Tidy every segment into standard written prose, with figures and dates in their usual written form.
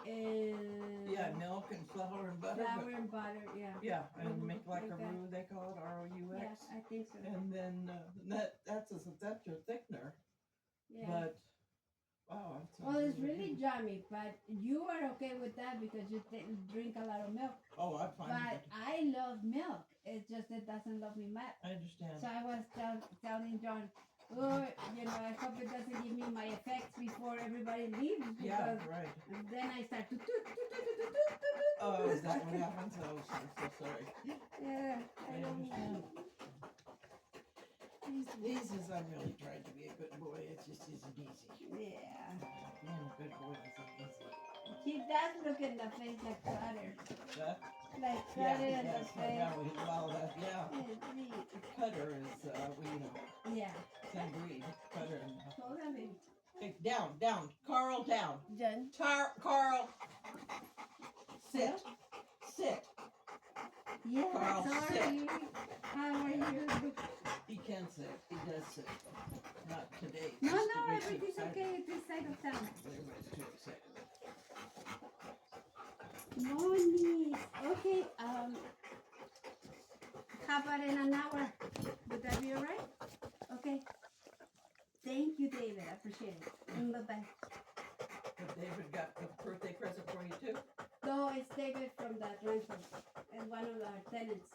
and Yeah, milk and flour and butter. flour and butter. Yeah. Yeah, and make like a that. roux. They call it ROUX. Yeah, I think so. And then that's your thickener. Yeah. But wow, that Well, sounds it's really good. yummy, but you are okay with that because you drink a lot of milk. Oh, I'm fine with But it. I love milk. It's just it doesn't love me much. I understand. So I was telling John, oh, I hope it doesn't give me my effects before everybody leaves. Yeah, right. Then I start to Oh, is that what happens? Oh, I'm so sorry. Yeah, I understand. These is I'm really trying to be a good boy. It just isn't easy. Yeah. Being a good boy isn't easy. He does look in the face like Cutter. Huh? Like Yeah, Cutter in the that's face. yeah. Cutter is, Yeah. same breed. Cutter and. Hold on, baby. Hey, down. Carl, down. Jen. Carl. Sit. Yeah, Carl, sorry. sit. How are you? He can sit. He does sit. Not today. No, Just to be too everything's excited. okay at this side of town. Everybody's too excited. Monies. Okay, how about in an hour? Would that be all right? Okay. Thank you, David. I appreciate it. Bye-bye. But David got a birthday present for you too? No, it's David from the rental and one of our tenants.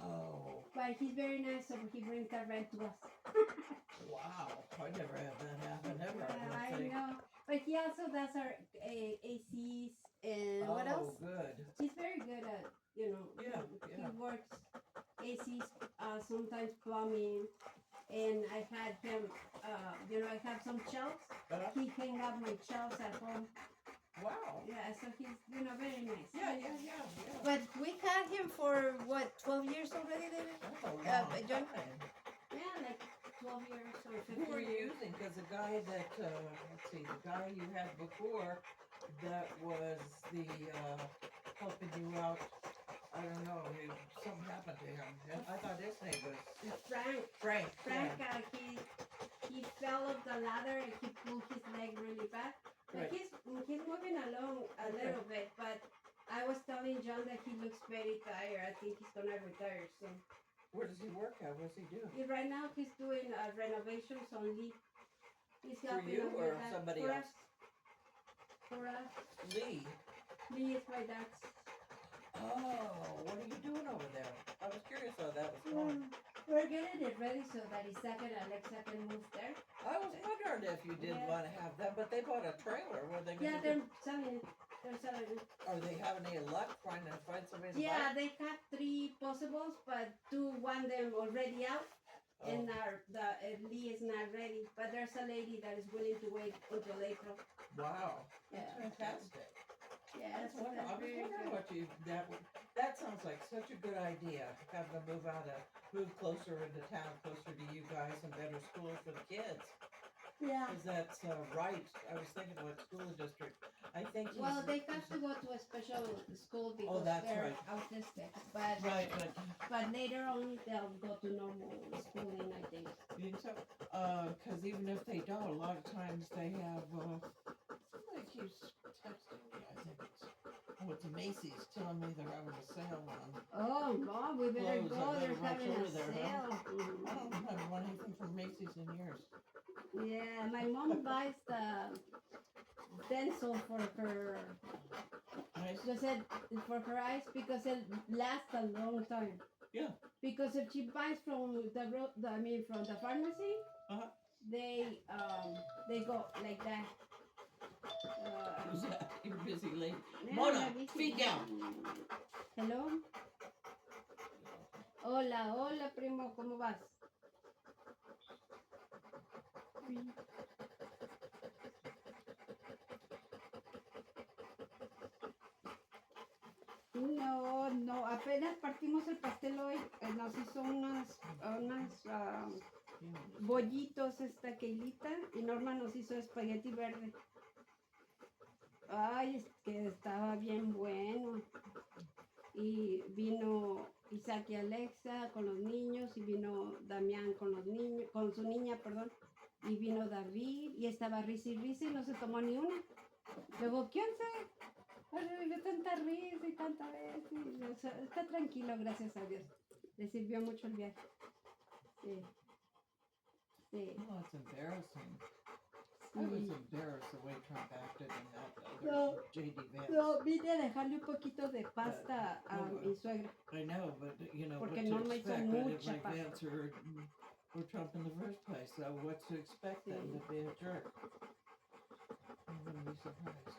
Oh. But he's very nice, so he brings the rent to us. Wow. I never had that happen ever. I know. But he also does our ACs and what else? Oh, good. He's very good at, Yeah. He works ACs, sometimes plumbing. And I had him, I have some shelves. He hang up my shelves at home. Wow. Yeah, so he's, very nice. Yeah. But we had him for, 12 years already, David? That's a long John? time. Yeah, like 12 years or 15 Who were you years. using? Because the guy that, the guy you had before that was the, helping you out, I don't know, something happened to him. I thought his name was Frank. yeah. He fell off the ladder and he pulled his leg really bad. But Right. he's moving along a little bit, but I was telling John that he looks very tired. I think he's gonna retire soon. Where does he work at? What does he do? Right now he's doing renovations on Lee. He's For helping you us with or that. somebody For else? For us. Lee. Lee is my dad's. Oh, what are you doing over there? I was curious how that was going. We're getting it ready so that Isaac and Alexa can move there. I was wondering if you did want to have them, but they bought a trailer. What are they going to do? They're selling it. They're selling it. Are they having any luck trying to find somebody to buy Yeah, it? they have 3 possibles, but 2 want them already out. Oh. And Lee is not ready. But there's a lady that is willing to wait until April. Wow. Yeah. That's fantastic. Yeah, I was wondering what that sounds like such a good idea. Having them move closer into town, closer to you guys, and better schools for the kids. Yeah. Because that's right. I was thinking about school district. I think Well, they have to go to a special school because they're autistic. But right, but later on they'll go to normal schooling, I think. You think so? Because even if they don't, a lot of times they have. Somebody keeps texting me. I think it's Macy's telling me they're having a sale on. Oh, Mom, we better clothes. go. They're rush having over a there, sale. huh? I haven't bought anything from Macy's in years. Yeah, my mom buys the pencil for her. Nice. She said for her eyes because it lasts a long time. Yeah. Because if she buys from from the pharmacy, they go like that. Who's that? You're busy late. Yeah, Mona, feet down. Hello. Hola, primo, ¿cómo vas? No, apenas partimos el pastel hoy. Nos hizo unas bollitos esta Keilita y Norma nos hizo espagueti verde. Ay, es que estaba bien bueno. Y vino Isaac y Alexa con los niños y vino Damián con su niña, perdón. Y vino David y estaba risa y no se tomó ni una. Luego, ¿quién se? Yo tanta risa y tanta vez. O sea, está tranquilo, gracias a Dios. Le sirvió mucho el viaje. Sí. Sí. Oh, it's embarrassing. I Sí. was embarrassed the way Trump acted in that No, other J.D. Vance. No, vine a dejarle un poquito de pasta a mi suegra. I know, but you know Porque what no to me hizo expect. I didn't mucha like pasta. Vance or Trump in the first place. So what to expect then Sí. to be a jerk? I wouldn't be surprised.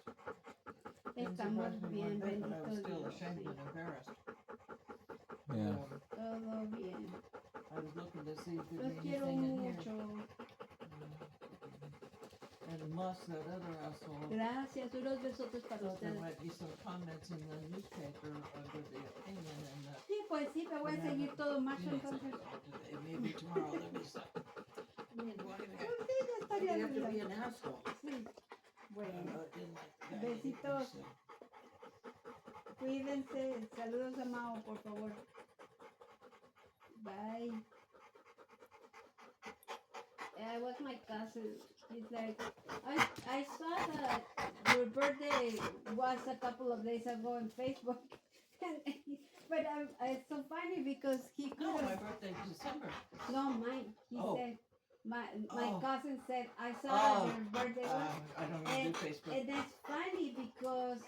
Didn't Estamos surprise me bien, one bit, but I bendito was still Dios. ashamed Sí. and embarrassed. Yeah. Todo bien. I was looking to see if there'd Los be quiero anything in here. mucho. And Moss, that other asshole, Gracias. Unos besotes para thought there ustedes. might be some comments in the newspaper under the opinion and Sí, pues sí, me voy a seguir todo macho entonces. maybe tomorrow there'll be some. Pues sí, ya You estaría have to be bien. an asshole. Sí. Bueno, Didn't like the guy besitos. either, so. Cuídense. Saludos a Mao, por favor. Bye. Yeah, it was my cousin. He's like, I saw that your birthday was a couple of days ago on Facebook. But it's so funny because he could No, my have, birthday's December. no, mine. He Oh. said, my Oh. cousin said, I saw Oh. that your birthday was. I don't even do Facebook. And that's funny because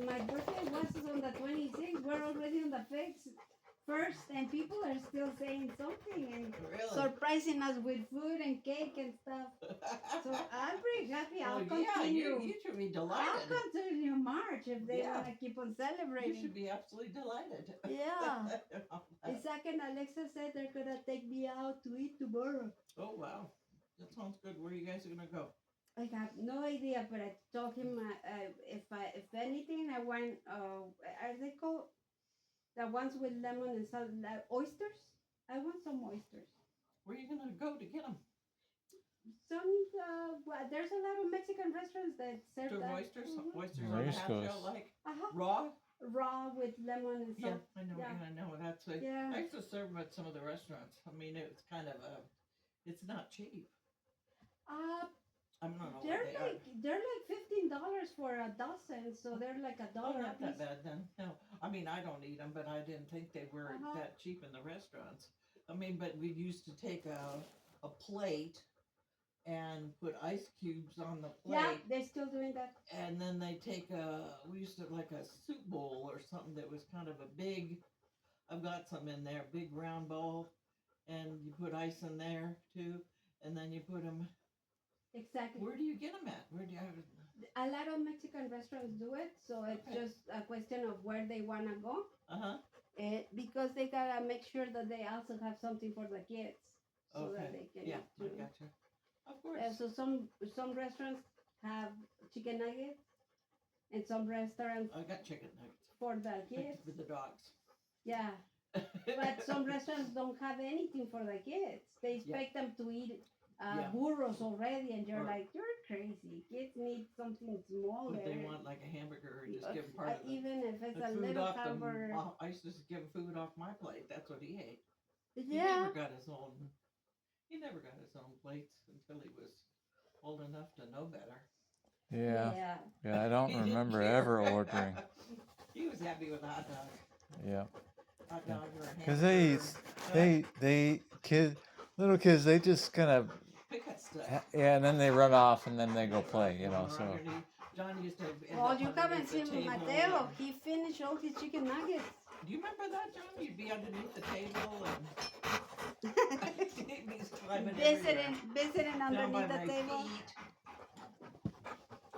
my birthday was on the 26th. We're already on the first, and people are still saying something and Really? surprising us with food and cake and stuff. So I'm pretty happy. I'll Well, yeah, continue. you should be I'll delighted. continue March if they Yeah. want to keep on You celebrating. should be absolutely delighted. Yeah. Isaac and Alexa said they're gonna take me out to eat tomorrow. Oh, wow. That sounds good. Where you guys are going to go? I have no idea, but I told him if anything, I want are they called the ones with lemon and salt, like oysters? I want some oysters. Where are you going to go to get them? Some there's a lot of Mexican restaurants that serve Serve that. oysters? Mhm. Oysters On on the a East half Coast. shell, like Uh-huh. raw? Raw with lemon and Yeah, salt. I know. Yeah. I know. That's a, Yeah. I used to serve them at some of the restaurants. I mean, it's kind of a, it's not cheap. I don't know They're what they like $15 for a dozen, so they're like are. $1 Oh, a not that piece. bad then. No, I mean, I don't eat them, but I didn't think they were Uh-huh. that cheap in the restaurants. I mean, but we used to take a plate and put ice cubes on the plate. Yeah, they're still doing that. And then they take we used to like a soup bowl or something that was kind of a big, I've got some in there, big round bowl, and you put ice in there too, and then you put them, Exactly. where do you get them at? Where do you have it? A lot of Mexican restaurants do it, so it's Okay. just a question of where they want to go. Uh-huh. Because they gotta make sure that they also have something for the kids, so Okay. that they can Yeah, eat I too. gotcha. Of course. So some restaurants have chicken nuggets, and some restaurants I got chicken nuggets. for the kids. For the dogs. Yeah, but some restaurants don't have anything for the kids. They expect them to eat Yeah. burros already, and you're Or- like, you're crazy. Kids need something smaller. But they want like a hamburger or just give them part of the, even if it's a food little off hamburger. I used to just give him food off my plate. That's what he ate. He Yeah. never got his own. He never got his own plates until he was old enough to know better. Yeah. Yeah, I don't He didn't remember care. ever ordering. He was happy with a hot dog. Yeah. Hot dog or a hamburger. Because little kids, they just kind of, pick at stuff. yeah, and then they run off and then they go play, you know, Or so. underneath. John used to end Well, up you haven't underneath the seen table Mateo. and- He finished all his chicken nuggets. Do you remember that, John? You'd be underneath the table and he'd be climbing everywhere. Visiting Down by underneath the my table. feet.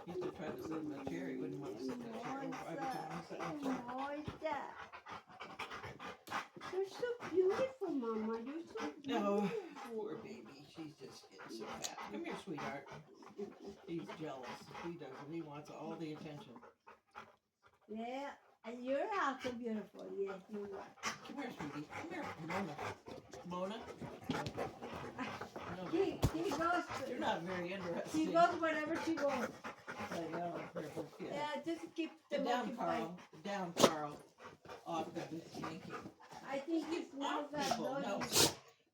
He used to try to sit in the chair. He wouldn't want to sit in the chair. Every time he sat in the chair. You're so beautiful, Mama. You're so No, beautiful. poor baby. She's just getting so fat. Come here, sweetheart. He's jealous. He doesn't. He wants all the attention. Yeah, and you're also beautiful. Yes, you are. Come here, sweetie. Come here, Mona. Mona? No, He goes. you're not very interested. He goes wherever she goes. I know. Yeah. Yeah, just keep Get them down, occupied. Carl. Get down, Carl. Off the sneaky. I think he smells Off that people. No. doggy.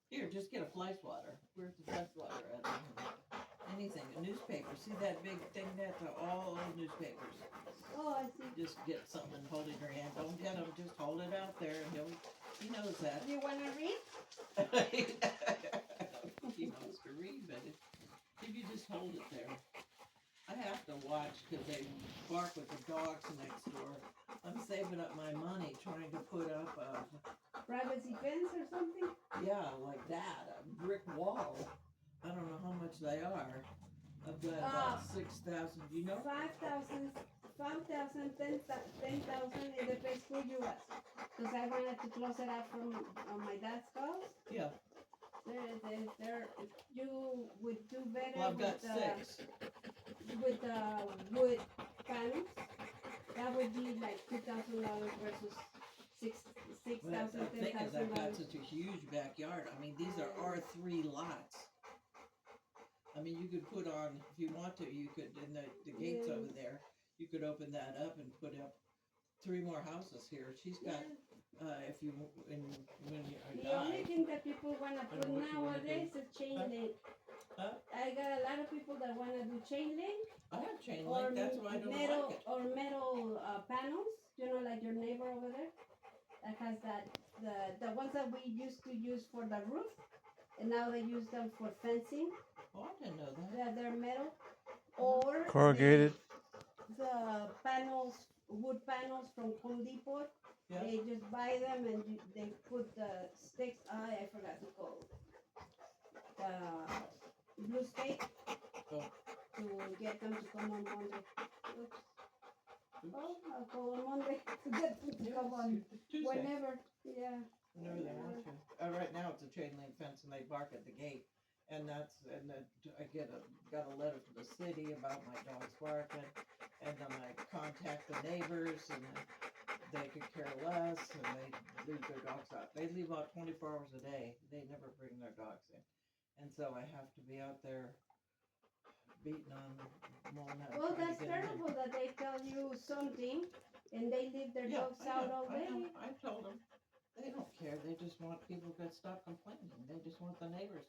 Here, just get a fly swatter. Where's the fly swatter at? anything, a newspaper. See that big thing that's all old newspapers. Oh, I see. Just get something and hold it in your hand. Don't get him, just hold it out there and he knows that. Do you want to read? I don't think he wants to read, but if you just hold it there. I have to watch because they bark with the dogs next door. I'm saving up my money trying to put up Privacy fence or something? yeah, like that, a brick wall. I don't know how much they are. I've got about 6,000, you know? 5,000, 5,000, 10,000 in the place who you was. Because I wanted to close it up from my dad's house. Yeah, There, you would do better well, I've got with, 6. with wood panels. That would be like $2,000 versus six Well, the thousand, thing is, I've got $10,000. such a huge backyard. I mean, these are R3 lots. I mean, you could put on, if you want to, you could, in the gates Yeah. over there, you could open that up and put up 3 more houses here. She's got, if you, when you The only die. thing that people want to put what you wanna nowadays is chain Huh? link. Huh? I got a lot of people that want to do chain link. I have chain Or link, that's why I don't metal, like it. or metal panels, you know, like your neighbor over there, that has that, the ones that we used to use for the roof, and now they use them for fencing. Oh, I didn't know that. They're metal, or Corrugated. the panels, wood panels from Home Depot. Yeah. They just buy them and they put the sticks. I forgot to call the blue state Oh. to get them to come on Monday. Oops. Oops. Oh, I'll call on Monday to get them to come on Tuesday. whenever. Yeah. Whenever they want to. Right now it's a chain link fence and they bark at the gate. And I got a letter from the city about my dogs barking. And then I contact the neighbors and they could care less and they leave their dogs out. They leave out 24 hours a day. They never bring their dogs in. And so I have to be out there beating on them. Well, that's terrible that they tell you something and they leave their dogs out all day. I told them. They don't care. They just want people to stop complaining. They just want the neighbors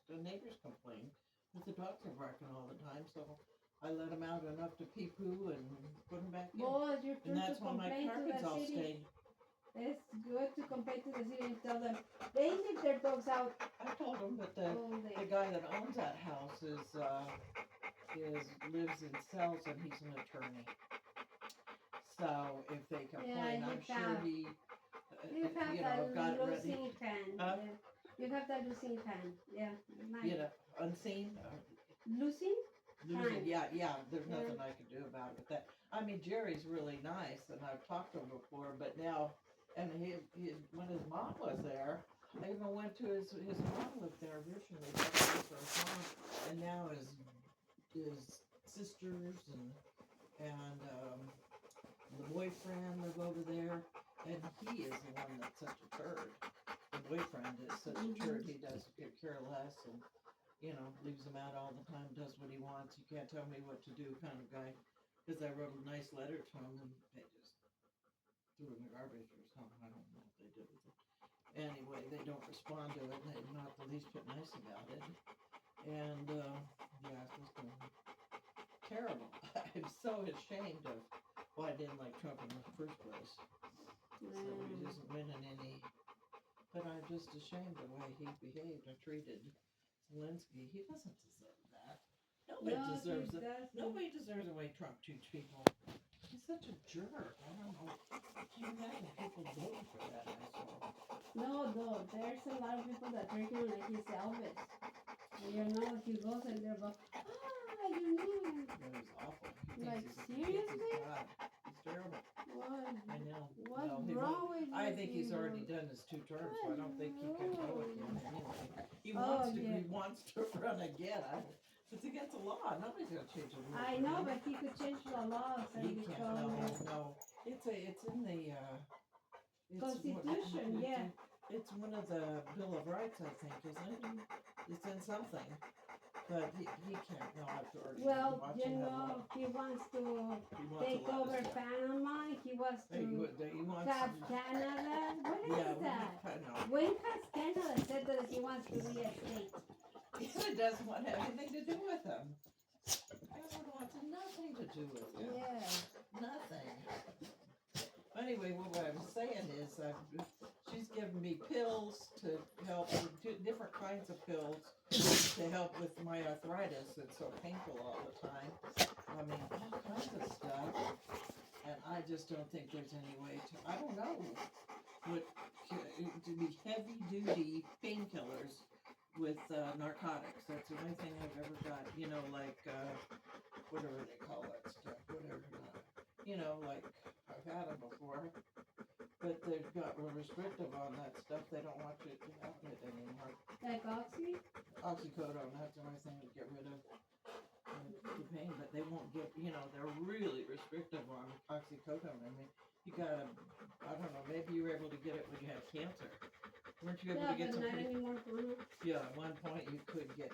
complain that the dogs are barking all the time. So I let them out enough to pee-poo and put them back in. Well, it's your turn And that's to why my complain to carpets the all city. stayed. It's good to complain to the city and tell them they leave their dogs out I told them that all the day. guy that owns that house lives in cells and he's an attorney. So if they complain, I'm sure he, You have got that it ready. losing hand. Huh? Yeah. You have that losing hand. Yeah. Nice. Unseen. Losing? Losing, Time. yeah, there's Yeah. nothing I can do about it with that. I mean, Jerry's really nice, and I've talked to him before, but now, and when his mom was there, I even went to his mom lived there originally, that's for his mom, and now his sisters and the boyfriend live over there, and he is the one that's such a turd. The boyfriend is such a turd, he does could care less, and leaves them out all the time, does what he wants. You can't tell me what to do kind of guy. Because I wrote a nice letter to him and they just threw it in the garbage or something. I don't know what they did with it. Anyway, they don't respond to it. They're not the least bit nice about it. And, it's just terrible. I'm so ashamed of why I didn't like Trump in the first place. So he isn't winning any. But I'm just ashamed of the way he behaved and treated Zelensky. He doesn't deserve that. Nobody deserves it. Nobody deserves the way Trump treats people. He's such a jerk. I don't know. I can't imagine people voting for that asshole. No, there's a lot of people that treat him like he's Elvis. And he goes and they're like, you know him. That was awful. He Like, thinks seriously? he's God. He's terrible. What? I know. What's Well, wrong with you? I think he's already done his 2 terms, so I don't think he can go again anyway. He wants to run again. It's against the law. Nobody's gonna change the rules. I know, but he could change the laws and He can't. No. It's in the Constitution, yeah. It's one of the Bill of Rights, I think, isn't it? It's in something. But he can't. No, I've already Well, watched he wants to take over Panama. He wants to have Canada. What is that? When has Canada said that he wants to be a state? It doesn't want anything to do with him. That wants nothing to do with it. Yeah. Nothing. Anyway, what I was saying is, she's given me pills to help, different kinds of pills to help with my arthritis. It's so painful all the time. I mean, all kinds of stuff. And I just don't think there's any way to, I don't know, what, to be heavy duty painkillers with narcotics. That's the only thing I've ever got, you know, like, whatever they call that stuff, whatever, like, I've had them before, but they've got real restrictive on that stuff. They don't want you to have it anymore. Like Oxy? Oxycodone, that's the only thing to get rid of the pain, but they won't get, they're really restrictive on oxycodone. I mean, you gotta, I don't know, maybe you were able to get it when you had cancer. Weren't you able Yeah, to get but some not pretty, anymore for me. yeah, at one point you could get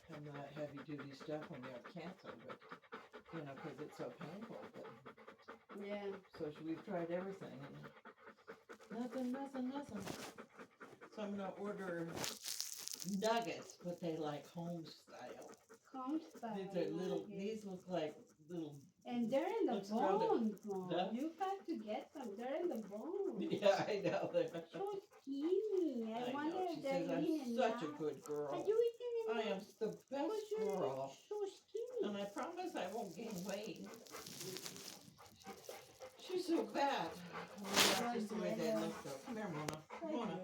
some of that heavy duty stuff when you have cancer, but, cause it's so painful, but, Yeah. so we've tried everything and nothing. So I'm gonna order nuggets, but they like home style. Home style. These are little, nuggets. these look like little, And they're in the looks around it. bones, Mom. Huh? You have to get them. They're in the bones. yeah, I know. So skinny. I wonder know. if She they're says I'm eating such a enough. good Are girl. you eating I enough? am the best Because you're girl. so skinny. And I promise I won't gain weight. She's so bad. Well, that's just the way they look though. Come here, Mona. Mona.